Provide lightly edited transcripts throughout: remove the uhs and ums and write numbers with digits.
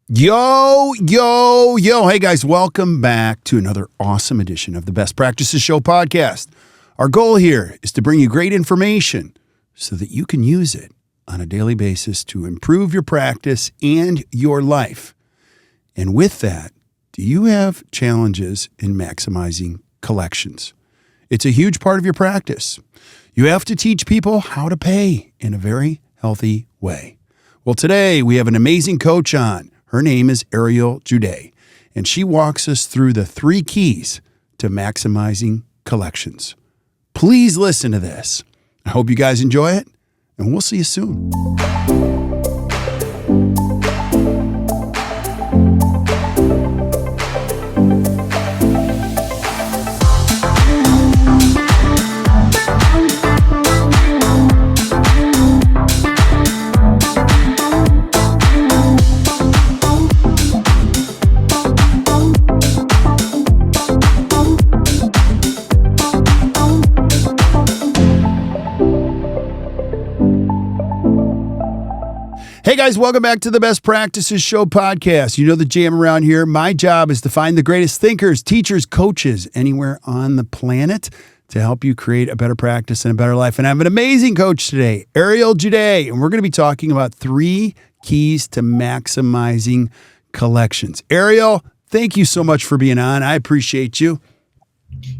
Yo, yo, yo. Hey, guys, welcome back to another awesome edition of the Best Practices Show podcast. Our goal here is to bring you great information so that you can use it on a daily basis to improve your practice and your life. And with that, do you have challenges in maximizing collections? It's a huge part of your practice. You have to teach people how to pay in a very healthy way. Well, today we have an amazing coach on. Her name is Ariel Juday, and she walks us through the 3 keys to maximizing collections. Please listen to this. I hope you guys enjoy it, and we'll see you soon. Hey guys, welcome back to the Best Practices Show podcast. You know the jam around here. My job is to find the greatest thinkers, teachers, coaches anywhere on the planet to help you create a better practice and a better life. And I have an amazing coach today, Ariel Juday, and we're going to be talking about 3 keys to maximizing collections. Ariel, thank you so much for being on. I appreciate you.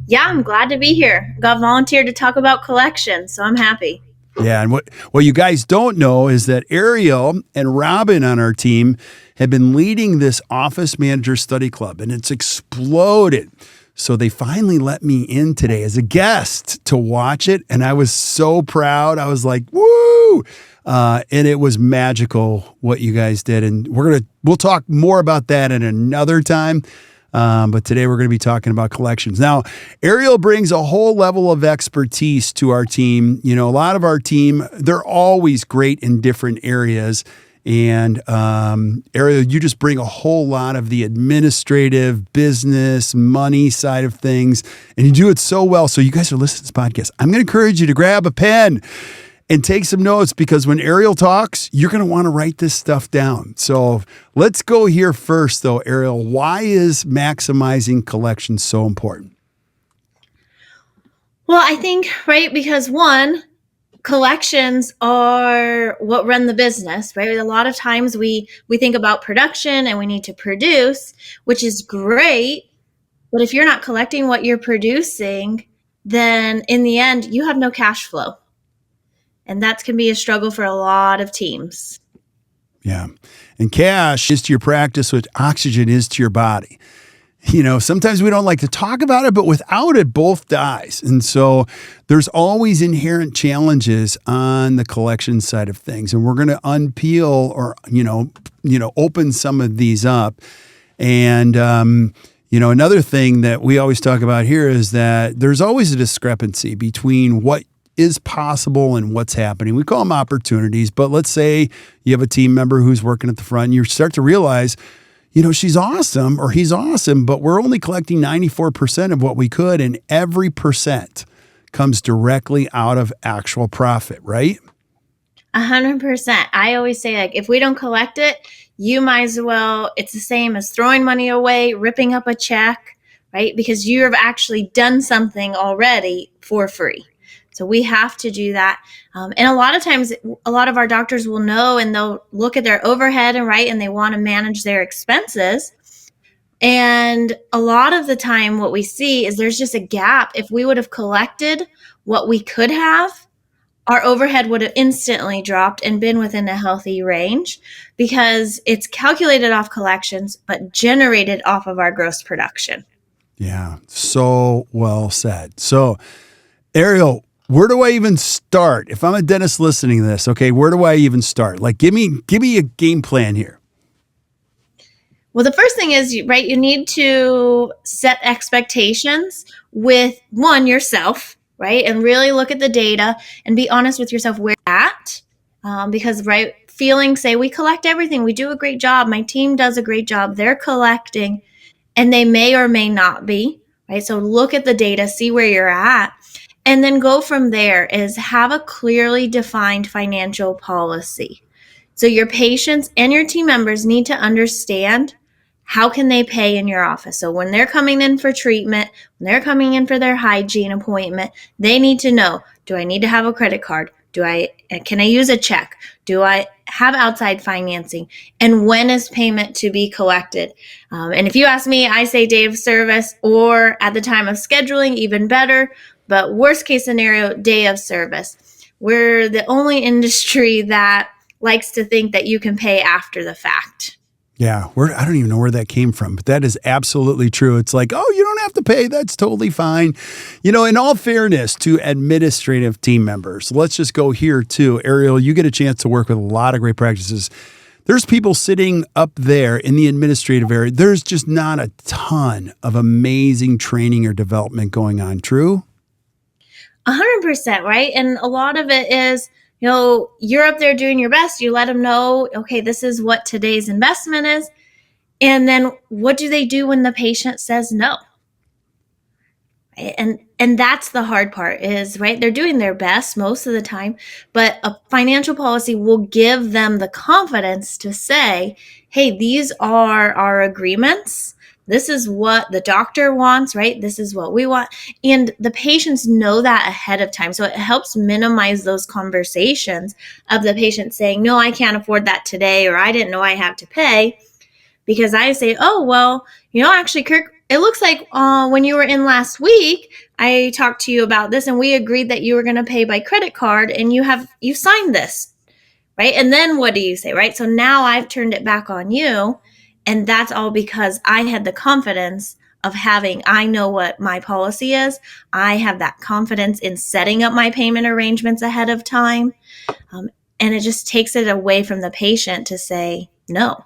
Yeah, I'm glad to be here. Got volunteered to talk about collections, so I'm happy. Yeah, and what you guys don't know is that Ariel and Robin on our team have been leading this office manager study club, and it's exploded. So they finally let me in today as a guest to watch it, and I was so proud. I was like, woo! And it was magical what you guys did, and we'll talk more about that at another time. But today we're going to be talking about collections. Now, Ariel brings a whole level of expertise to our team. You know, a lot of our team, they're always great in different areas. And Ariel, you just bring a whole lot of the administrative, business, money side of things. And you do it so well. So you guys are listening to this podcast. I'm going to encourage you to grab a pen and take some notes, because when Ariel talks, you're going to want to write this stuff down. So let's go here first, though, Ariel. Why is maximizing collections so important? Well, I think, right, because one, collections are what run the business, right? A lot of times we think about production and we need to produce, which is great. But if you're not collecting what you're producing, then in the end, you have no cash flow. And that can be a struggle for a lot of teams. Yeah. And cash is to your practice what oxygen is to your body. You know, sometimes we don't like to talk about it, but without it, both dies. And so there's always inherent challenges on the collection side of things. And we're going to unpeel or, open some of these up. And, another thing that we always talk about here is that there's always a discrepancy between what is possible and what's happening. We call them opportunities, but let's say you have a team member who's working at the front and you start to realize, she's awesome or he's awesome, but we're only collecting 94% of what we could, and every percent comes directly out of actual profit, right? 100%. I always say, if we don't collect it, you might as well, it's the same as throwing money away, ripping up a check, right? Because you have actually done something already for free. So we have to do that. And a lot of times, a lot of our doctors will know, and they'll look at their overhead and they want to manage their expenses. And a lot of the time what we see is there's just a gap. If we would have collected what we could have, our overhead would have instantly dropped and been within a healthy range, because it's calculated off collections, but generated off of our gross production. Yeah, so well said. So, Ariel, where do I even start? If I'm a dentist listening to this, okay, where do I even start? Like, give me a game plan here. Well, the first thing is, right, you need to set expectations with, one, yourself, right, and really look at the data and be honest with yourself where you're at, because, right, say we collect everything, we do a great job, my team does a great job, they're collecting, and they may or may not be, right? So look at the data, see where you're at. And then go from there is have a clearly defined financial policy. So your patients and your team members need to understand how can they pay in your office. So when they're coming in for treatment, when they're coming in for their hygiene appointment, they need to know, do I need to have a credit card? Can I use a check? Do I have outside financing? And when is payment to be collected? And if you ask me, I say day of service or at the time of scheduling, even better. But worst case scenario, day of service. We're the only industry that likes to think that you can pay after the fact. Yeah, I don't even know where that came from, but that is absolutely true. It's like, oh, you don't have to pay. That's totally fine. In all fairness to administrative team members, let's just go here too. Ariel, you get a chance to work with a lot of great practices. There's people sitting up there in the administrative area. There's just not a ton of amazing training or development going on. True? 100%, right? And a lot of it is, you're up there doing your best. You let them know, okay, this is what today's investment is. And then what do they do when the patient says no? And that's the hard part is, right, they're doing their best most of the time, but a financial policy will give them the confidence to say, hey, these are our agreements. This is what the doctor wants, right? This is what we want. And the patients know that ahead of time. So it helps minimize those conversations of the patient saying, no, I can't afford that today, or I didn't know I have to pay. Because I say, oh, well, actually, Kirk, it looks like when you were in last week, I talked to you about this and we agreed that you were going to pay by credit card and you signed this, right? And then what do you say, right? So now I've turned it back on you. And that's all because I had the confidence of I know what my policy is. I have that confidence in setting up my payment arrangements ahead of time. And it just takes it away from the patient to say no.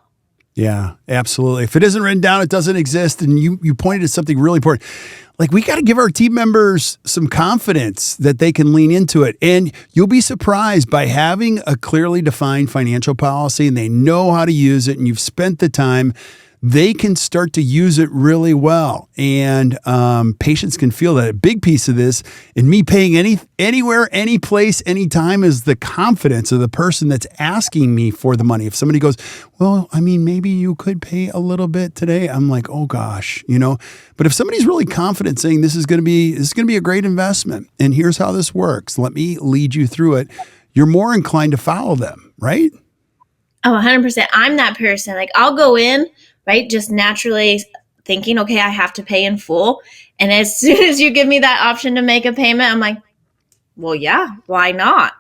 Yeah, absolutely. If it isn't written down, it doesn't exist. And you pointed to something really important. Like, we got to give our team members some confidence that they can lean into it. And you'll be surprised by having a clearly defined financial policy and they know how to use it and you've spent the time, they can start to use it really well. And patients can feel that. A big piece of this, and me paying anywhere, any place, anytime, is the confidence of the person that's asking me for the money. If somebody goes, well, maybe you could pay a little bit today, I'm like, oh gosh, But if somebody's really confident saying this is going to be a great investment, and here's how this works, let me lead you through it, you're more inclined to follow them, right? Oh, 100%. I'm that person. Like, I'll go in, right, just naturally thinking, okay, I have to pay in full. And as soon as you give me that option to make a payment, I'm like, well, yeah, why not?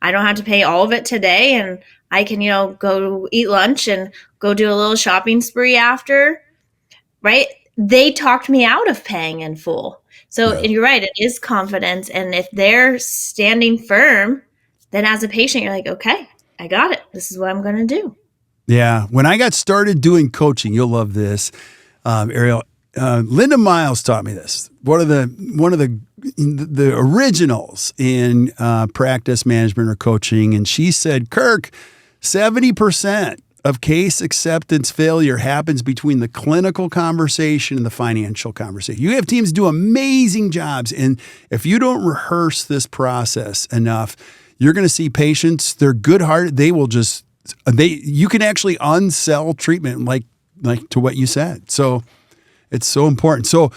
I don't have to pay all of it today. And I can, go eat lunch and go do a little shopping spree after, right? They talked me out of paying in full. So You're right. It is confidence. And if they're standing firm, then as a patient, you're like, okay, I got it. This is what I'm going to do. Yeah. When I got started doing coaching, you'll love this, Ariel. Linda Miles taught me this. One of the originals in practice management or coaching, and she said, Kirk, 70% of case acceptance failure happens between the clinical conversation and the financial conversation. You have teams do amazing jobs, and if you don't rehearse this process enough, you're going to see patients. They're good-hearted. You can actually unsell treatment like to what you said. So it's so important. So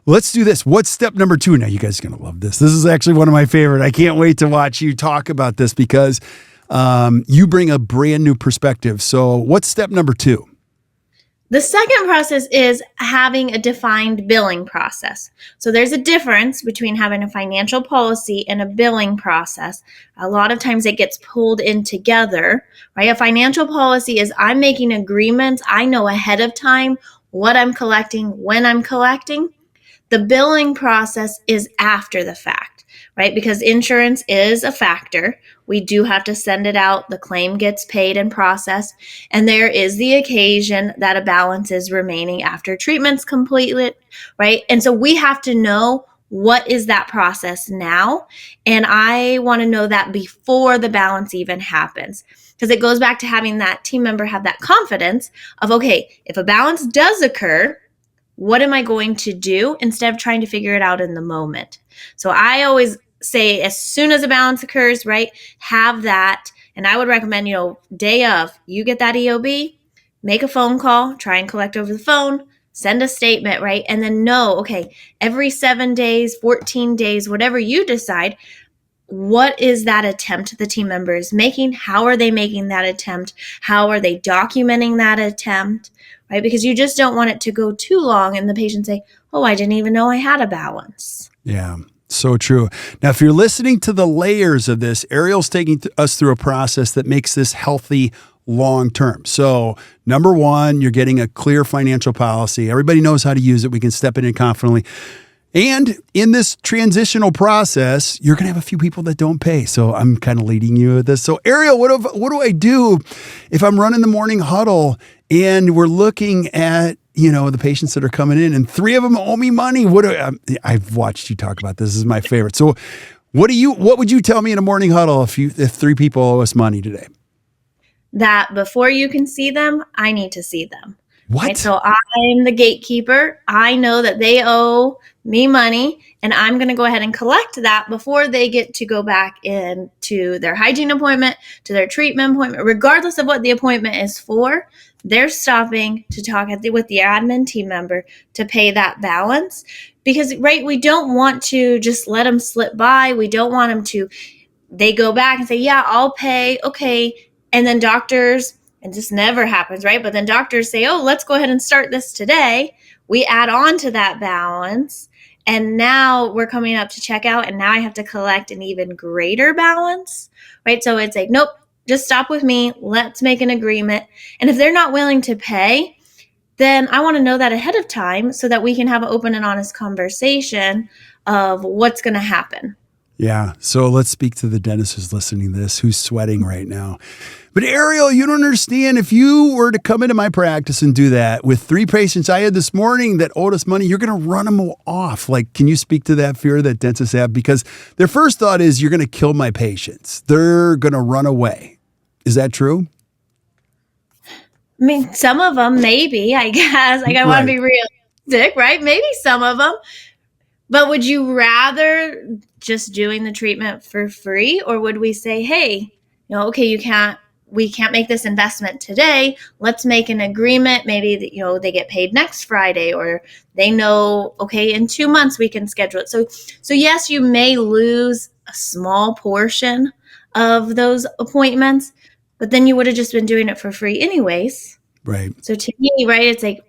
let's do this. What's step number 2? Now, you guys are going to love this. This is actually one of my favorite. I can't wait to watch you talk about this because you bring a brand new perspective. So what's step number 2? The second process is having a defined billing process. So there's a difference between having a financial policy and a billing process. A lot of times it gets pulled in together, right? A financial policy is I'm making agreements. I know ahead of time what I'm collecting, when I'm collecting. The billing process is after the fact, right? Because insurance is a factor. We do have to send it out. The claim gets paid and processed. And there is the occasion that a balance is remaining after treatment's completed, right? And so we have to know what is that process now. And I want to know that before the balance even happens. Because it goes back to having that team member have that confidence of, okay, if a balance does occur, what am I going to do instead of trying to figure it out in the moment? So I always say as soon as a balance occurs, right, have that And I would recommend, day of, you get that EOB, make a phone call, try and collect over the phone, send a statement, right? And then know, okay, every 7 days, 14 days, whatever you decide, what is that attempt the team member is making? How are they making that attempt? How are they documenting that attempt, right? Because you just don't want it to go too long and the patient say, oh, I didn't even know I had a balance. Yeah. So true. Now, if you're listening to the layers of this, Ariel's taking us through a process that makes this healthy long term. So, number one, you're getting a clear financial policy. Everybody knows how to use it. We can step in confidently. And in this transitional process, you're going to have a few people that don't pay. So I'm kind of leading you with this. So Ariel, what do I do if I'm running the morning huddle and we're looking at, the patients that are coming in and 3 of them owe me money? I've watched you talk about this. This is my favorite. So what would you tell me in a morning huddle if 3 people owe us money today? That before you can see them, I need to see them. What? Right? So I'm the gatekeeper. I know that they owe me money, and I'm going to go ahead and collect that before they get to go back into their hygiene appointment, to their treatment appointment, regardless of what the appointment is for. They're stopping to talk with the admin team member to pay that balance because, right, we don't want to just let them slip by. We don't want them to, they go back and say, yeah, I'll pay. Okay. And then doctors, and this never happens, right? But then doctors say, oh, let's go ahead and start this today. We add on to that balance. And now we're coming up to checkout, and now I have to collect an even greater balance, right? So it's like, nope, just stop with me. Let's make an agreement. And if they're not willing to pay, then I want to know that ahead of time so that we can have an open and honest conversation of what's going to happen. Yeah. So let's speak to the dentist who's listening to this, who's sweating right now. But Ariel, you don't understand. If you were to come into my practice and do that with 3 patients I had this morning that owed us money, you're going to run them off. Like, can you speak to that fear that dentists have? Because their first thought is, you're going to kill my patients. They're going to run away. Is that true? I mean, some of them, maybe, I guess. Like, I want to be realistic, right? Maybe some of them. But would you rather just doing the treatment for free, or would we say, hey, okay, we can't make this investment today. Let's make an agreement. Maybe that, they get paid next Friday, or they know, okay, in 2 months we can schedule it. So yes, you may lose a small portion of those appointments, but then you would have just been doing it for free anyways. Right. So to me, right, it's like,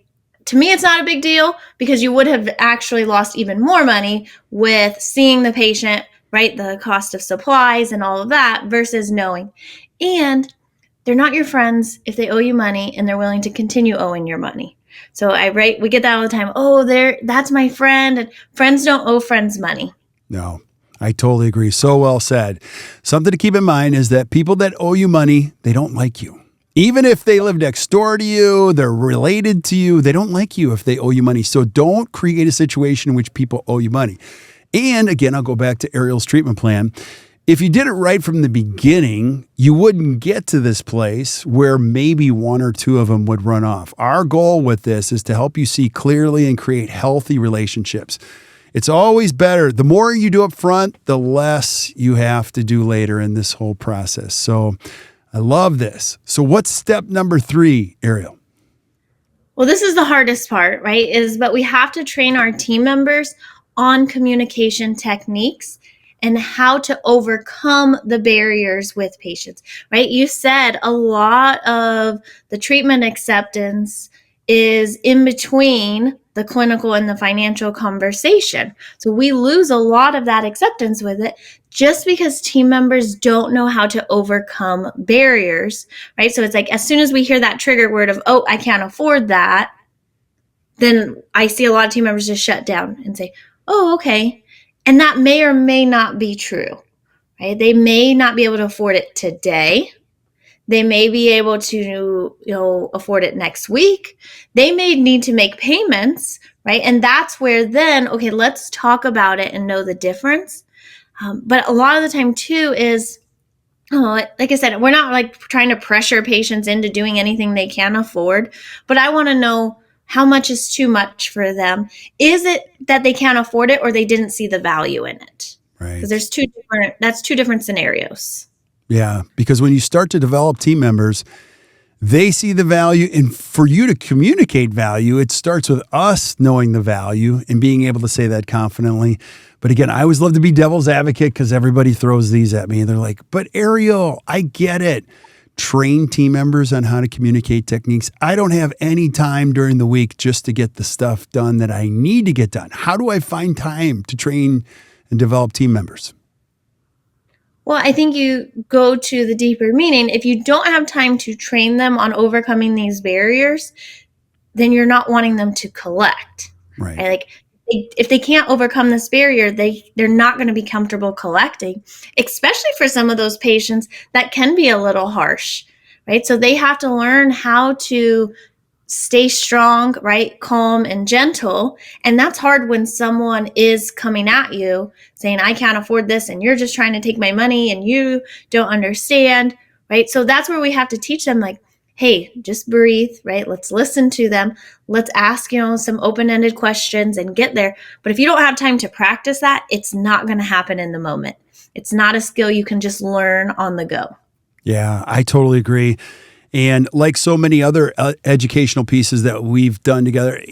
to me, it's not a big deal because you would have actually lost even more money with seeing the patient, right? The cost of supplies and all of that versus knowing. And they're not your friends if they owe you money and they're willing to continue owing your money. So we get that all the time. Oh, that's my friend. And friends don't owe friends money. No, I totally agree. So well said. Something to keep in mind is that people that owe you money, they don't like you. Even if they live next door to you, they're related to you, they don't like you if they owe you money. So don't create a situation in which people owe you money. And again, I'll go back to Ariel's treatment plan. If you did it right from the beginning, you wouldn't get to this place where maybe 1 or 2 of them would run off. Our goal with this is to help you see clearly and create healthy relationships. It's always better. The more you do up front, the less you have to do later in this whole process. So I love this. So what's step number 3, Ariel? Well, this is the hardest part, right? But we have to train our team members on communication techniques and how to overcome the barriers with patients, right? You said a lot of the treatment acceptance is in between the clinical and the financial conversation. So we lose a lot of that acceptance with it just because team members don't know how to overcome barriers, right? So it's like, as soon as we hear that trigger word of, oh, I can't afford that, then I see a lot of team members just shut down and say, oh, okay. And that may or may not be true, right? They may not be able to afford it today. They may be able to, afford it next week. They may need to make payments, right? And that's where then, okay, let's talk about it and know the difference. But a lot of the time too is, like I said, we're not like trying to pressure patients into doing anything they can't afford, but I want to know how much is too much for them. Is it that they can't afford it or they didn't see the value in it? Right. Because that's 2 different scenarios. Yeah, because when you start to develop team members, they see the value. And for you to communicate value, it starts with us knowing the value and being able to say that confidently. But again, I always love to be devil's advocate because everybody throws these at me. And they're like, but Ariel, I get it. Train team members on how to communicate techniques. I don't have any time during the week just to get the stuff done that I need to get done. How do I find time to train and develop team members? Well, I think you go to the deeper meaning. If you don't have time to train them on overcoming these barriers, then you're not wanting them to collect. Right. Like if they can't overcome this barrier, they're not going to be comfortable collecting, especially for some of those patients that can be a little harsh, right? So they have to learn how to stay strong, right? Calm and gentle. And that's hard when someone is coming at you saying, I can't afford this, and you're just trying to take my money and you don't understand, right? So that's where we have to teach them, like, hey, just breathe, right? Let's listen to them. Let's ask, some open-ended questions and get there. But if you don't have time to practice that, it's not going to happen in the moment. It's not a skill you can just learn on the go. Yeah, I totally agree. And like so many other educational pieces that we've done together,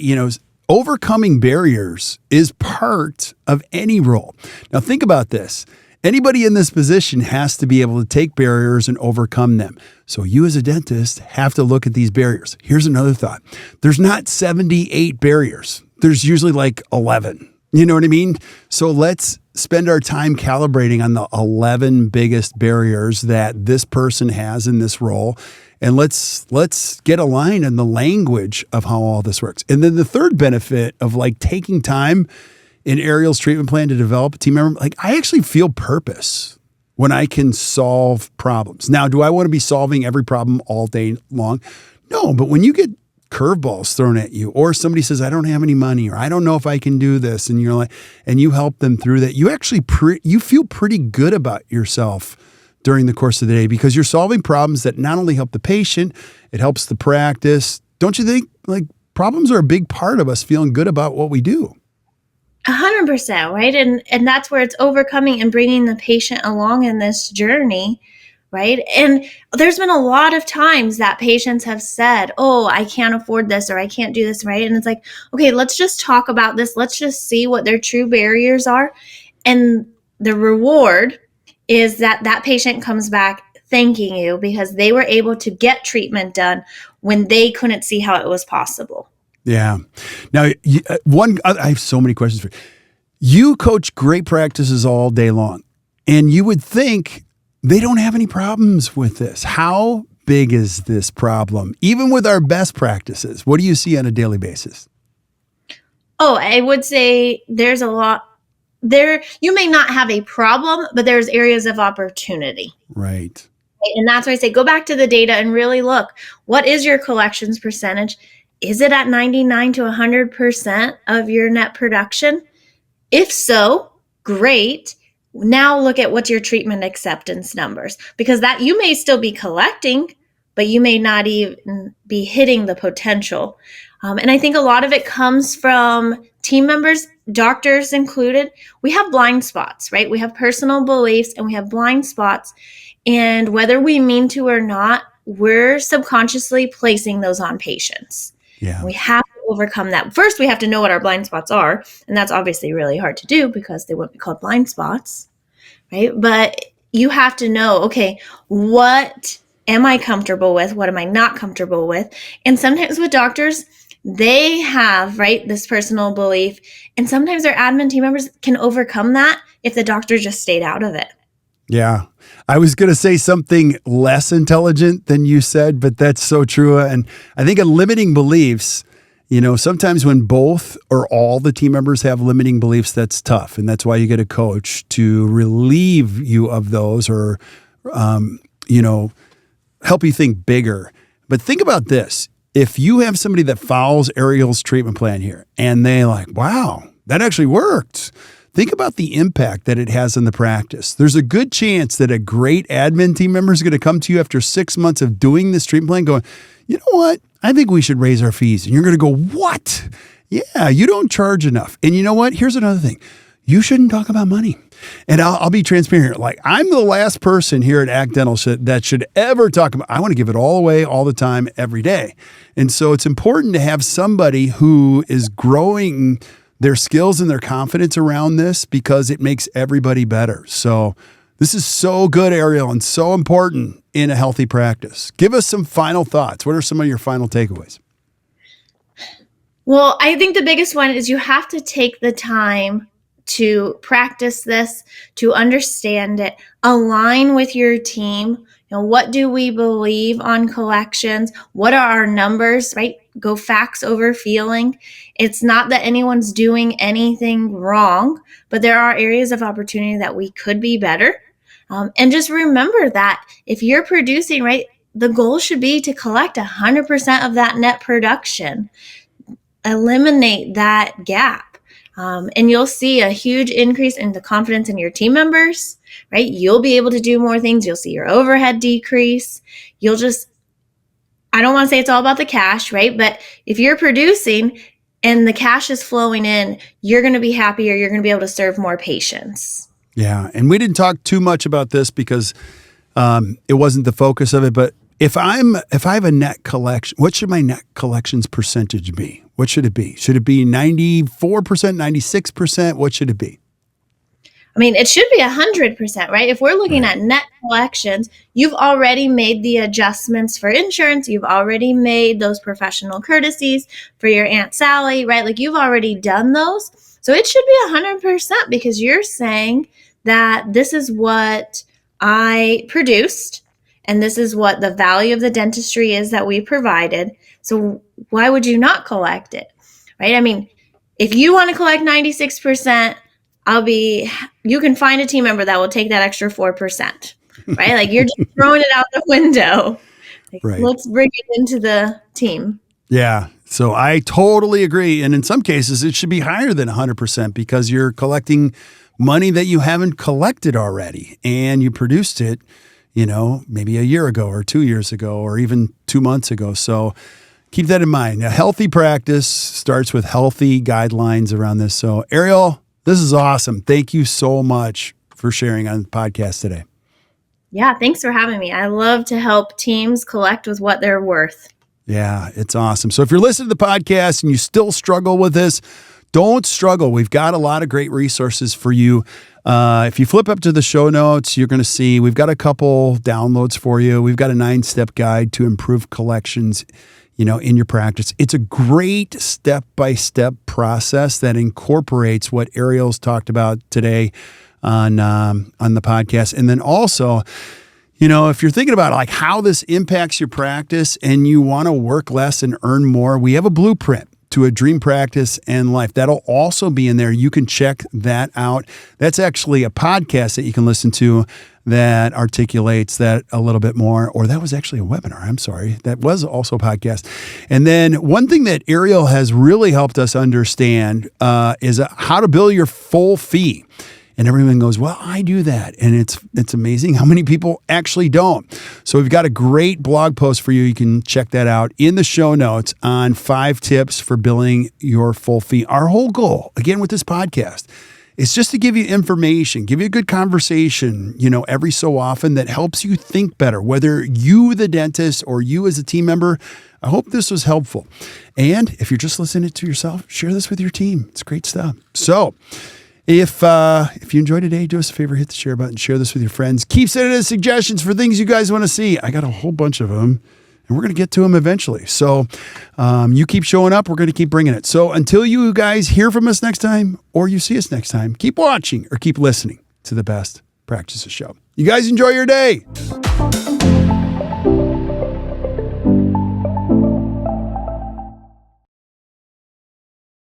overcoming barriers is part of any role. Now think about this. Anybody in this position has to be able to take barriers and overcome them. So you as a dentist have to look at these barriers. Here's another thought. There's not 78 barriers. There's usually like 11. You know what I mean? So let's spend our time calibrating on the 11 biggest barriers that this person has in this role. And let's get aligned in the language of how all this works. And then the third benefit of like taking time in Ariel's treatment plan to develop a team member, like I actually feel purpose when I can solve problems. Now, do I want to be solving every problem all day long? No, but when you get curveballs thrown at you, or somebody says, I don't have any money, or I don't know if I can do this, and you're like, and you help them through that, you actually you feel pretty good about yourself during the course of the day because you're solving problems that not only help the patient, it helps the practice. Don't you think like problems are a big part of us feeling good about what we do? 100%, right? And that's where it's overcoming and bringing the patient along in this journey, right? And there's been a lot of times that patients have said, oh, I can't afford this or I can't do this, right? And it's like, okay, let's just talk about this. Let's just see what their true barriers are. And the reward is that patient comes back thanking you because they were able to get treatment done when they couldn't see how it was possible. Yeah. Now, I have so many questions for you. You coach great practices all day long, and you would think they don't have any problems with this. How big is this problem? Even with our best practices, what do you see on a daily basis? Oh, I would say there's a lot there. You may not have a problem, but there's areas of opportunity. Right. And that's why I say go back to the data and really look. What is your collections percentage? Is it at 99 to 100% of your net production? If so, great. Now look at what's your treatment acceptance numbers, because that you may still be collecting, but you may not even be hitting the potential. And I think a lot of it comes from team members, doctors included. We have blind spots, right? We have personal beliefs and we have blind spots. And whether we mean to or not, we're subconsciously placing those on patients. Yeah. We have to overcome that. First, we have to know what our blind spots are. And that's obviously really hard to do because they wouldn't be called blind spots, right? But you have to know, okay, what am I comfortable with? What am I not comfortable with? And sometimes with doctors, they have, right, this personal belief. And sometimes their admin team members can overcome that if the doctor just stayed out of it. Yeah. I was going to say something less intelligent than you said, but that's so true. And I think in limiting beliefs, sometimes when both or all the team members have limiting beliefs, that's tough. And that's why you get a coach to relieve you of those or, help you think bigger. But think about this. If you have somebody that follows Ariel's treatment plan here and they like, wow, that actually worked. Think about the impact that it has on the practice. There's a good chance that a great admin team member is going to come to you after 6 months of doing this treatment plan going, you know what? I think we should raise our fees. And you're going to go, what? Yeah, you don't charge enough. And you know what? Here's another thing. You shouldn't talk about money. And I'll be transparent. Like, I'm the last person here at Act Dental that should ever talk about, I want to give it all away all the time, every day. And so it's important to have somebody who is growing their skills and their confidence around this, because it makes everybody better. So this is so good, Ariel, and so important in a healthy practice. Give us some final thoughts. What are some of your final takeaways? Well, I think the biggest one is you have to take the time to practice this, to understand it, align with your team. What do we believe on collections? What are our numbers, right? Go facts over feeling. It's not that anyone's doing anything wrong, but there are areas of opportunity that we could be better. And just remember that if you're producing, right, the goal should be to collect 100% of that net production. Eliminate that gap. And you'll see a huge increase in the confidence in your team members, right? You'll be able to do more things. You'll see your overhead decrease. I don't want to say it's all about the cash, right? But if you're producing and the cash is flowing in, you're going to be happier. You're going to be able to serve more patients. Yeah. And we didn't talk too much about this because it wasn't the focus of it. But if I have a net collection, what should my net collections percentage be? What should it be? Should it be 94%, 96%? What should it be? I mean, it should be 100%, right? If we're looking at net collections, you've already made the adjustments for insurance. You've already made those professional courtesies for your Aunt Sally, right? Like, you've already done those. So it should be 100% because you're saying that this is what I produced and this is what the value of the dentistry is that we provided. So why would you not collect it, right? I mean, if you want to collect 96%, you can find a team member that will take that extra 4%, right? Like, you're just throwing it out the window. Like, right. Let's bring it into the team. Yeah. So I totally agree. And in some cases, it should be higher than 100% because you're collecting money that you haven't collected already. And you produced it, maybe a year ago or 2 years ago or even 2 months ago. So keep that in mind. A healthy practice starts with healthy guidelines around this. So Ariel, this is awesome. Thank you so much for sharing on the podcast today. Yeah, thanks for having me. I love to help teams collect with what they're worth. Yeah, it's awesome. So if you're listening to the podcast and you still struggle with this, don't struggle. We've got a lot of great resources for you. If you flip up to the show notes, you're going to see we've got a couple downloads for you. We've got a 9-step guide to improve collections, in your practice. It's a great step-by-step process that incorporates what Ariel's talked about today on the podcast. And then also, if you're thinking about like how this impacts your practice and you want to work less and earn more, we have a blueprint to a dream practice and life. That'll also be in there. You can check that out. That's actually a podcast that you can listen to that articulates that a little bit more. Or that was actually a webinar. I'm sorry. That was also a podcast. And then one thing that Ariel has really helped us understand is how to bill your full fee. And everyone goes, well, I do that. And it's amazing how many people actually don't. So we've got a great blog post for you. You can check that out in the show notes on 5 tips for billing your full fee. Our whole goal, again, with this podcast, is just to give you information, give you a good conversation, every so often that helps you think better, whether you, the dentist, or you as a team member. I hope this was helpful. And if you're just listening to yourself, share this with your team. It's great stuff. So if you enjoyed today, do us a favor, hit the share button, share this with your friends. Keep sending us suggestions for things you guys want to see. I got a whole bunch of them, and we're going to get to them eventually. So you keep showing up. We're going to keep bringing it. So until you guys hear from us next time or you see us next time, keep watching or keep listening to the Best Practices Show. You guys enjoy your day.